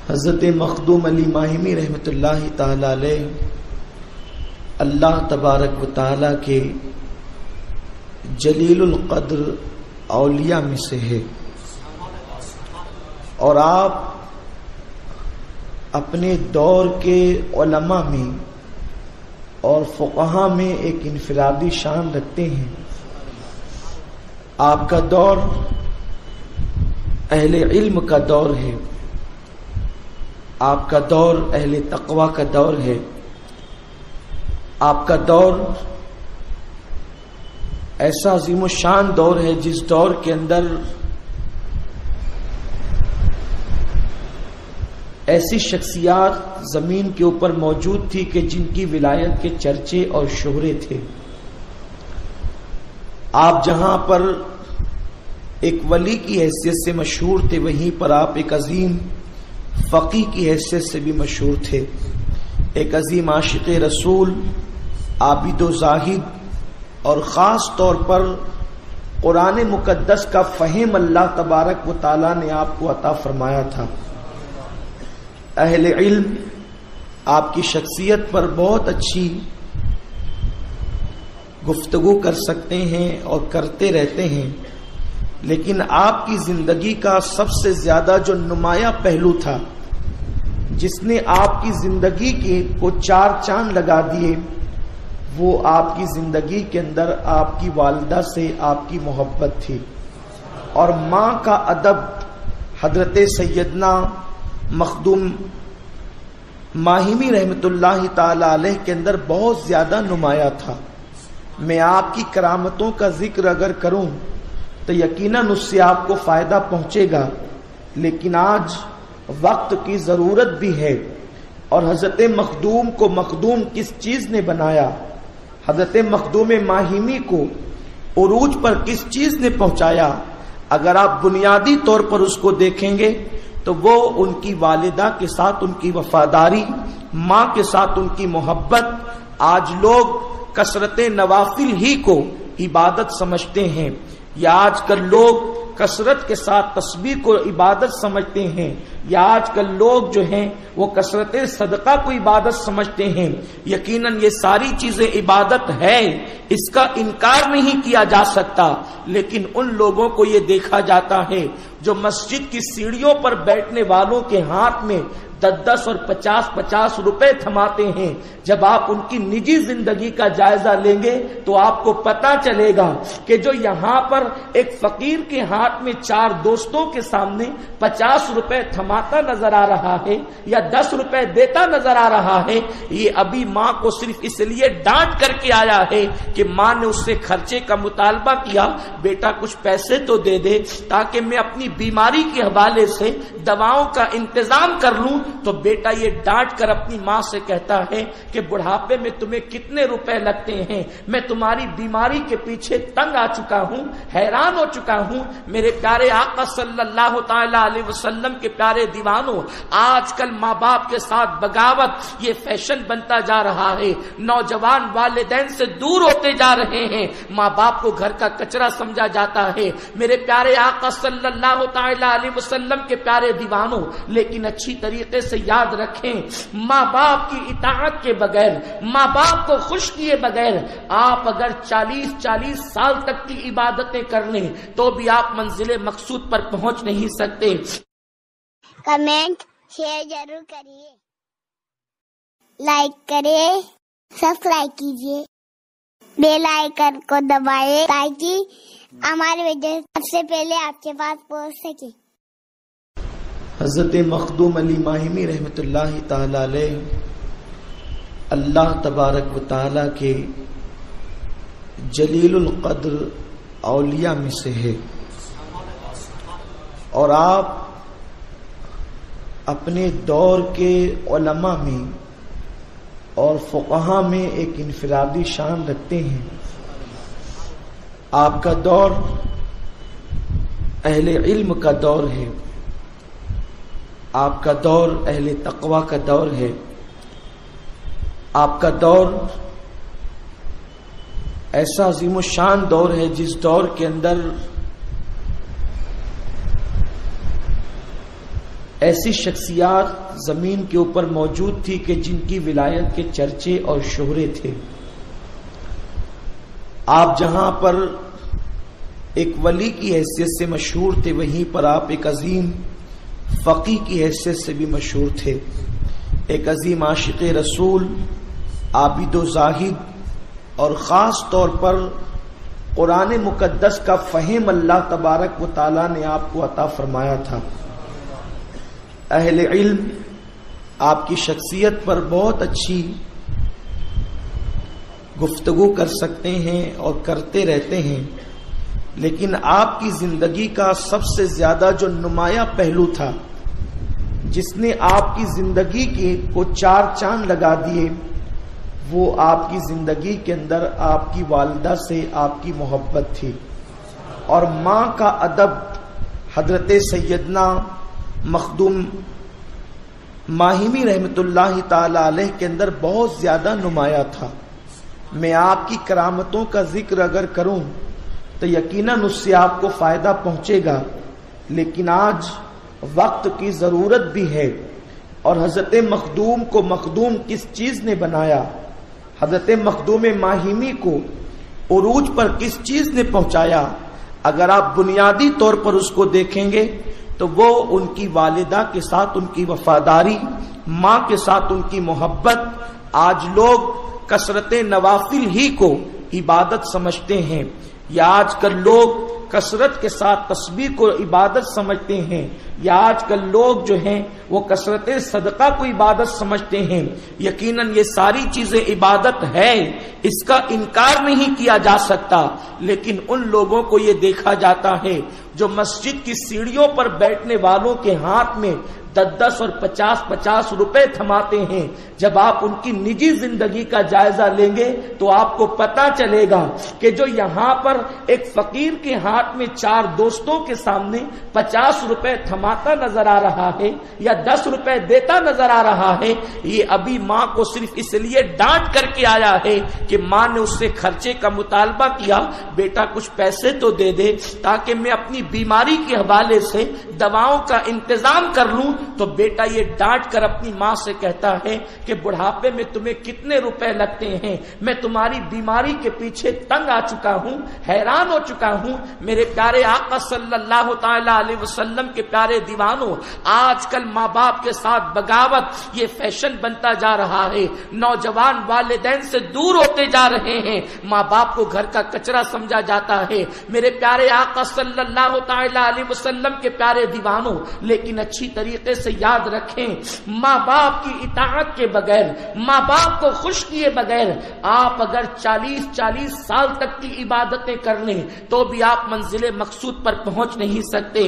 حضرت مخدوم علی ماہمی رحمۃ اللہ تعالی علیہ اللہ تبارک و تعالی کے جلیل القدر اولیاء میں سے ہے، اور آپ اپنے دور کے علماء میں اور فقہاء میں ایک انفرادی شان رکھتے ہیں۔ آپ کا دور اہل علم کا دور ہے، آپ کا دور اہل تقوی کا دور ہے، آپ کا دور ایسا عظیم الشان دور ہے جس دور کے اندر ایسی شخصیات زمین کے اوپر موجود تھی کہ جن کی ولایت کے چرچے اور شہرے تھے۔ آپ جہاں پر ایک ولی کی حیثیت سے مشہور تھے، وہیں پر آپ ایک عظیم فقیہ کی حیثیت سے بھی مشہور تھے، ایک عظیم عاشق رسول، عابد و زاہد، اور خاص طور پر قرآن مقدس کا فہم اللہ تبارک و تعالی نے آپ کو عطا فرمایا تھا۔ اہل علم آپ کی شخصیت پر بہت اچھی گفتگو کر سکتے ہیں اور کرتے رہتے ہیں، لیکن آپ کی زندگی کا سب سے زیادہ جو نمایاں پہلو تھا جس نے آپ کی زندگی کو چار چاند لگا دیے، وہ آپ کی زندگی کے اندر آپ کی والدہ سے آپ کی محبت تھی، اور ماں کا ادب حضرت سیدنا مخدوم ماہمی رحمت اللہ تعالی علیہ کے اندر بہت زیادہ نمایاں تھا۔ میں آپ کی کرامتوں کا ذکر اگر کروں تو یقیناً اس سے آپ کو فائدہ پہنچے گا، لیکن آج وقت کی ضرورت بھی ہے، اور حضرت مخدوم کو مخدوم کس چیز نے بنایا، حضرت مخدوم ماہمی کو عروج پر کس چیز نے پہنچایا، اگر آپ بنیادی طور پر اس کو دیکھیں گے تو وہ ان کی والدہ کے ساتھ ان کی وفاداری، ماں کے ساتھ ان کی محبت۔ آج لوگ کثرت نوافل ہی کو عبادت سمجھتے ہیں، یا آج کل لوگ کثرت کے ساتھ تسبیح کو عبادت سمجھتے ہیں، یا آج کل لوگ جو ہیں وہ کثرت صدقہ کو عبادت سمجھتے ہیں۔ یقیناً یہ ساری چیزیں عبادت ہے، اس کا انکار نہیں کیا جا سکتا، لیکن ان لوگوں کو یہ دیکھا جاتا ہے جو مسجد کی سیڑھیوں پر بیٹھنے والوں کے ہاتھ میں 10 اور 50 روپے تھماتے ہیں۔ جب آپ ان کی نجی زندگی کا جائزہ لیں گے تو آپ کو پتا چلے گا کہ جو یہاں پر ایک فقیر کے ہاتھ میں 4 دوستوں کے سامنے 50 روپے تھماتا نظر آ رہا ہے یا 10 روپے دیتا نظر آ رہا ہے، یہ ابھی ماں کو صرف اس لیے ڈانٹ کر کے آیا ہے کہ ماں نے اس سے خرچے کا مطالبہ کیا، بیٹا کچھ پیسے تو دے دے تاکہ میں اپنی بیماری کے حوالے سے دواؤں کا انتظام کر لوں۔ تو بیٹا یہ ڈانٹ کر اپنی ماں سے کہتا ہے کہ بڑھاپے میں تمہیں کتنے روپے لگتے ہیں، میں تمہاری بیماری کے پیچھے تنگ آ چکا ہوں، حیران ہو چکا ہوں۔ میرے پیارے آقا صلی اللہ تعالی علیہ وسلم کے پیارے دیوانوں، آج کل ماں باپ کے ساتھ بغاوت یہ فیشن بنتا جا رہا ہے، نوجوان والدین سے دور ہوتے جا رہے ہیں، ماں باپ کو گھر کا کچرا سمجھا جاتا ہے۔ میرے پیارے آقا صلی اللہ تعالی علیہ وسلم کے پیارے دیوانوں، لیکن اچھی طریقے سے یاد رکھیں، ماں باپ کی اطاعت کے بغیر، ماں باپ کو خوش کیے بغیر آپ اگر 40 سال تک کی عبادتیں کر لیں تو بھی آپ منزل مقصود پر پہنچ نہیں سکتے۔ کمنٹ شیئر ضرور کریے، لائک کریں، سبسکرائب کیجیے، بیل آئیکن کو دبائیں تاکہ ہمارے ویڈیو سب سے پہلے آپ کے پاس پہنچ سکے۔ حضرت مخدوم علی ماہمی رحمۃ اللہ تعالی علیہ اللہ تبارک و تعالی کے جلیل القدر اولیاء میں سے ہے، اور آپ اپنے دور کے علماء میں اور فقہاء میں ایک انفرادی شان رکھتے ہیں۔ آپ کا دور اہل علم کا دور ہے، آپ کا دور اہل تقوی کا دور ہے، آپ کا دور ایسا عظیم الشان دور ہے جس دور کے اندر ایسی شخصیات زمین کے اوپر موجود تھی کہ جن کی ولایت کے چرچے اور شہرے تھے. آپ جہاں پر ایک ولی کی حیثیت سے مشہور تھے، وہیں پر آپ ایک عظیم فقی کی حیثیت سے بھی مشہور تھے، ایک عظیم عاشق رسول، عابد و زاہد، اور خاص طور پر قرآن مقدس کا فہم اللہ تبارک و تعالی نے آپ کو عطا فرمایا تھا. اہل علم آپ کی شخصیت پر بہت اچھی گفتگو کر سکتے ہیں اور کرتے رہتے ہیں، لیکن آپ کی زندگی کا سب سے زیادہ جو نمایاں پہلو تھا جس نے آپ کی زندگی کو چار چاند لگا دیے، وہ آپ کی زندگی کے اندر آپ کی والدہ سے آپ کی محبت تھی، اور ماں کا ادب حضرت سیدنا مخدوم ماہمی رحمت اللہ تعالی علیہ کے اندر بہت زیادہ نمایاں تھا. میں آپ کی کرامتوں کا ذکر اگر کروں تو یقیناً اس سے آپ کو فائدہ پہنچے گا، لیکن آج وقت کی ضرورت بھی ہے. اور حضرت مخدوم کو مخدوم کس چیز نے بنایا، حضرت مخدوم ماہمی کو عروج پر کس چیز نے پہنچایا، اگر آپ بنیادی طور پر اس کو دیکھیں گے تو وہ ان کی والدہ کے ساتھ ان کی وفاداری، ماں کے ساتھ ان کی محبت. آج لوگ کثرت نوافل ہی کو عبادت سمجھتے ہیں، یا آج کل لوگ کثرت کے ساتھ تسبیح کو عبادت سمجھتے ہیں، یا آج کل لوگ جو ہیں وہ کثرت صدقہ کو عبادت سمجھتے ہیں. یقیناً یہ ساری چیزیں عبادت ہے، اس کا انکار نہیں کیا جا سکتا، لیکن ان لوگوں کو یہ دیکھا جاتا ہے جو مسجد کی سیڑھیوں پر بیٹھنے والوں کے ہاتھ میں 10 اور 50 روپے تھماتے ہیں. جب آپ ان کی نجی زندگی کا جائزہ لیں گے تو آپ کو پتا چلے گا کہ جو یہاں پر ایک فقیر کے ہاتھ میں 4 دوستوں کے سامنے 50 روپے تھماتا نظر آ رہا ہے یا 10 روپے دیتا نظر آ رہا ہے، یہ ابھی ماں کو صرف اس لیے ڈانٹ کر کے آیا ہے کہ ماں نے اس سے خرچے کا مطالبہ کیا، بیٹا کچھ پیسے تو دے دے تاکہ میں اپنی بیماری کے حوالے سے دواؤں کا انتظام کر لوں. تو بیٹا یہ ڈانٹ کر اپنی ماں سے کہتا ہے کہ بڑھاپے میں تمہیں کتنے روپے لگتے ہیں، میں تمہاری بیماری کے پیچھے تنگ آ چکا ہوں، حیران ہو چکا ہوں. میرے پیارے آقا صلی اللہ تعالی علیہ وسلم کے پیارے دیوانوں، آج کل ماں باپ کے ساتھ بغاوت یہ فیشن بنتا جا رہا ہے. نوجوان والدین سے دور ہوتے جا رہے ہیں، ماں باپ کو گھر کا کچرا سمجھا جاتا ہے. میرے پیارے آقا صلی اللہ تعالی علیہ وسلم کے پیارے دیوانوں، لیکن اچھی طریقے سے یاد رکھیں، ماں باپ کی اطاعت کے بغیر، ماں باپ کو خوش کیے بغیر آپ اگر 40 سال تک کی عبادتیں کر لیں تو بھی آپ منزل مقصود پر پہنچ نہیں سکتے.